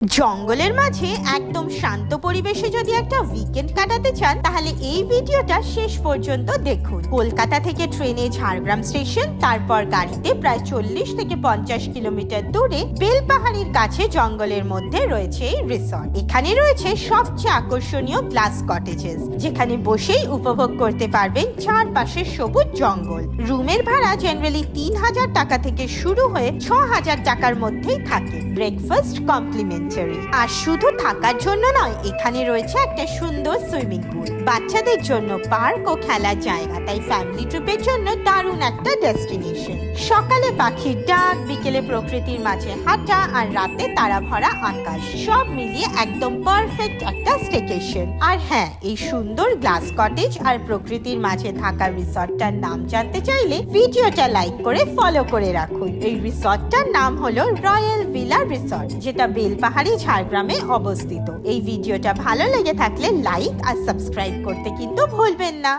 জঙ্গলের মাঝে একদম শান্ত পরিবেশে যদি একটা উইকেন্ড কাটাতে চান তাহলে এই ভিডিওটা শেষ পর্যন্ত দেখুন। কলকাতা থেকে ট্রেনে ঝাড়গ্রাম স্টেশন, তারপর গাড়িতে প্রায় 40 থেকে 50 কিলোমিটার দূরে বেলপাহাড়ির কাছে জঙ্গলের মধ্যে রয়েছে এই রিসর্ট। এখানে রয়েছে সবচেয়ে আকর্ষণীয় গ্লাস কটেজেস, যেখানে বসেই উপভোগ করতে পারবেন চারপাশের সবুজ জঙ্গল। রুমের ভাড়া জেনারেলি 3000 টাকা থেকে শুরু হয়ে 6000 টাকার মধ্যেই থাকে। Breakfast complement. আর শুধু থাকার জন্য নয়, এখানে রয়েছে একটা সুন্দর সুইমিং পুল, বাচ্চাদের জন্য পার্ক ও খেলার জায়গা। তাই ফ্যামিলি ট্রিপের জন্য দারুণ একটা ডেস্টিনেশন। সকালে পাখির ডাক, বিকেলে প্রকৃতির মাঝে হাঁটা, আর রাতে তারা ভরা আকাশ, সব মিলিয়ে একদম পারফেক্ট একটা স্টেকেশন। আর হ্যাঁ, এই সুন্দর গ্লাস কটেজ আর প্রকৃতির মাঝে থাকা রিসর্টটার নাম জানতে চাইলে ভিডিওটা লাইক করে ফলো করে রাখুন। এই রিসর্টটার নাম হলো রয়্যাল ভিলা রিসর্ট, যেটা বেলপাহাড়ি ঝাড়গ্রামে অবস্থিত। এই ভিডিওটা ভালো লেগে থাকলে লাইক আর সাবস্ক্রাইব করতে কিন্তু ভুলবেন না।